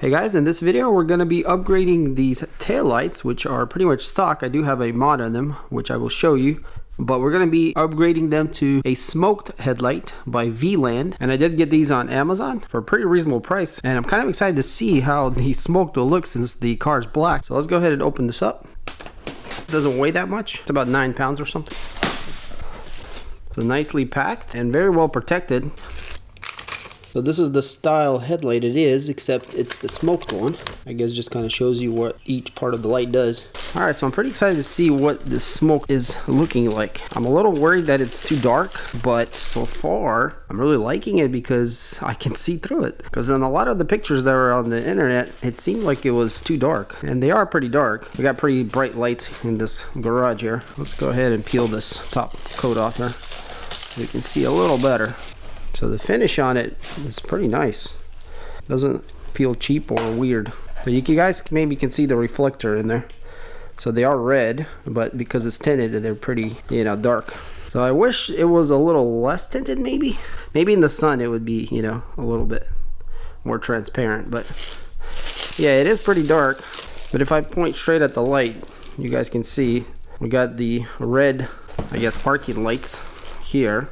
Hey guys, in this video we're going to be upgrading these taillights, which are pretty much stock. I do have a mod on them, which I will show you. But we're going to be upgrading them to a smoked headlight by VLAND. And I did get these on Amazon for a pretty reasonable price. And I'm kind of excited to see how the smoked will look since the car is black. So let's go ahead and open this up. It doesn't weigh that much. It's about 9 pounds or something. So nicely packed and very well protected. So this is the style headlight it is, except it's the smoked one. I guess just kind of shows you what each part of the light does. Alright, so I'm pretty excited to see what the smoke is looking like. I'm a little worried that it's too dark, but so far I'm really liking it because I can see through it. Because in a lot of the pictures that were on the internet, it seemed like it was too dark. And they are pretty dark. We got pretty bright lights in this garage here. Let's go ahead and peel this top coat off here so we can see a little better. So the finish on it is pretty nice. Doesn't feel cheap or weird. But you guys maybe can see the reflector in there. So they are red, but because it's tinted, they're pretty, dark. So I wish it was a little less tinted maybe. Maybe in the sun it would be, a little bit more transparent. But yeah, it is pretty dark. But if I point straight at the light, you guys can see we got the red, I guess, parking lights here.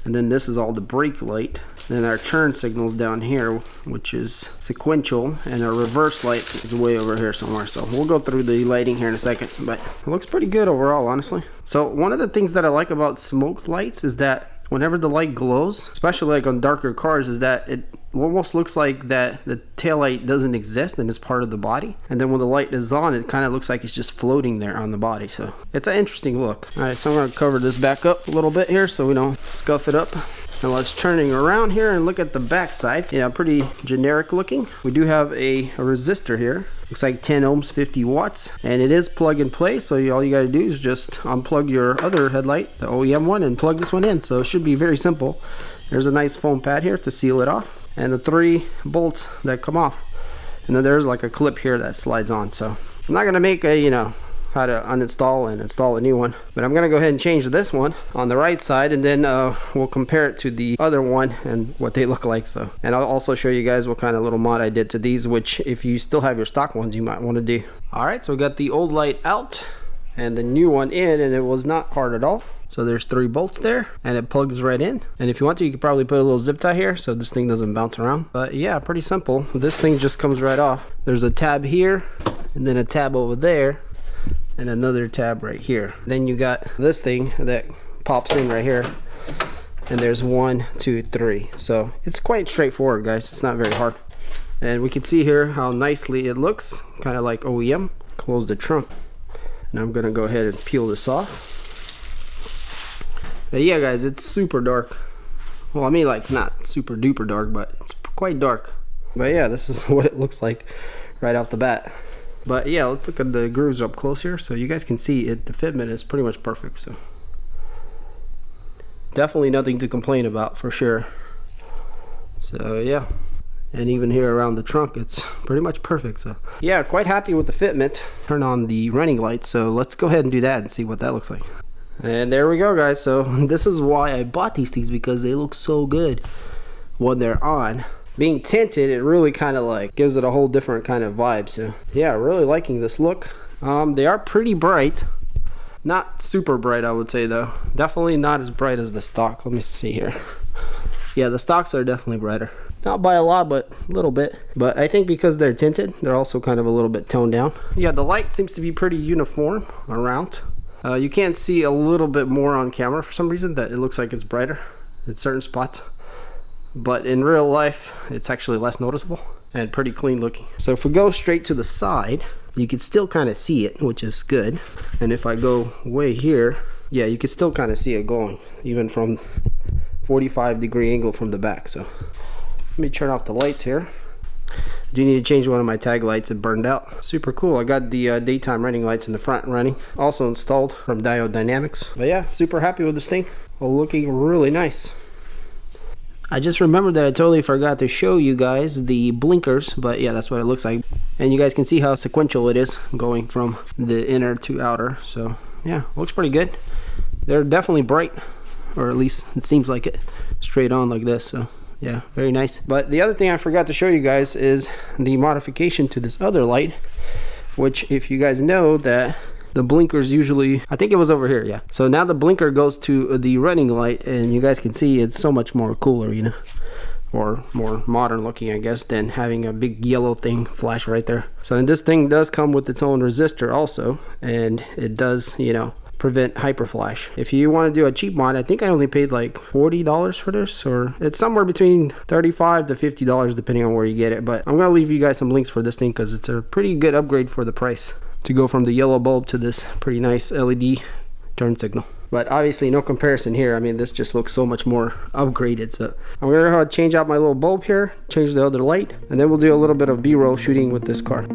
And then this is all the brake light. Then our turn signal's down here, which is sequential, and our reverse light is way over here somewhere. So we'll go through the lighting here in a second, but it looks pretty good overall, honestly. So one of the things that I like about smoked lights is that whenever the light glows, especially like on darker cars, is that it almost looks like that the tail light doesn't exist and is part of the body. And then when the light is on, it kind of looks like it's just floating there on the body. So it's an interesting look. All right, so I'm going to cover this back up a little bit here so we don't scuff it up. And let's turning around here and look at the back side. Pretty generic looking. We do have a resistor here. Looks like 10 ohms, 50 watts. And it is plug and play. So all you got to do is just unplug your other headlight, the OEM one, and plug this one in. So it should be very simple. There's a nice foam pad here to seal it off. And the 3 bolts that come off. And then there's like a clip here that slides on. So I'm not going to make a, how to uninstall and install a new one, but I'm gonna go ahead and change this one on the right side, and then we'll compare it to the other one and what they look like. So, and I'll also show you guys what kind of little mod I did to these, which if you still have your stock ones, you might want to do. All right, so we got the old light out and the new one in, and it was not hard at all. So there's 3 bolts there, and it plugs right in. And if you want to, you could probably put a little zip tie here so this thing doesn't bounce around. But yeah, pretty simple. This thing just comes right off. There's a tab here, and then a tab over there, and another tab right here. Then you got this thing that pops in right here, and there's 1, 2, 3. So it's quite straightforward, guys. It's not very hard. And we can see here how nicely it looks, kind of like OEM. Close the trunk. And I'm gonna go ahead and peel this off. But yeah, guys, it's super dark. Well, I mean, like, not super duper dark, but it's quite dark. But yeah, this is what it looks like right off the bat. But yeah, let's look at the grooves up close here so you guys can see it. The fitment is pretty much perfect. So definitely nothing to complain about for sure. So yeah, and even here around the trunk, it's pretty much perfect. So yeah, quite happy with the fitment. Turn on the running lights. So let's go ahead and do that and see what that looks like. And there we go, guys. So this is why I bought these things, because they look so good when they're on. Being tinted, it really kind of like gives it a whole different kind of vibe. So yeah, really liking this look. They are pretty bright. Not super bright, I would say, though. Definitely not as bright as the stock. Let me see here. Yeah, the stocks are definitely brighter. Not by a lot, but a little bit. But I think because they're tinted, they're also kind of a little bit toned down. Yeah, the light seems to be pretty uniform around. You can see a little bit more on camera for some reason, that it looks like it's brighter in certain spots. But in real life, it's actually less noticeable and pretty clean looking. So if we go straight to the side, you can still kind of see it, which is good. And if I go way here, yeah, you can still kind of see it going, even from 45-degree angle from the back. So let me turn off the lights here. I do need to change one of my tag lights. It burned out. Super cool. I got the daytime running lights in the front running, also installed from Diode Dynamics. But yeah, super happy with this thing. Looking really nice. I just remembered that I totally forgot to show you guys the blinkers, but yeah, that's what it looks like. And you guys can see how sequential it is going from the inner to outer. So yeah, looks pretty good. They're definitely bright, or at least it seems like it, straight on like this. So Yeah, very nice. But the other thing I forgot to show you guys is the modification to this other light, which if you guys know that the blinkers usually, I think it was over here, yeah. So now the blinker goes to the running light, and you guys can see it's so much more cooler, you know, or more modern looking, I guess, than having a big yellow thing flash right there. So and this thing does come with its own resistor also, and it does, you know, prevent hyperflash. If you want to do a cheap mod, I think I only paid like $40 for this, or it's somewhere between $35 to $50 depending on where you get it. But I'm gonna leave you guys some links for this thing because it's a pretty good upgrade for the price to go from the yellow bulb to this pretty nice LED turn signal. But obviously no comparison here. I mean, this just looks so much more upgraded. So I'm gonna go ahead and change out my little bulb here, change the other light, and then we'll do a little bit of B-roll shooting with this car.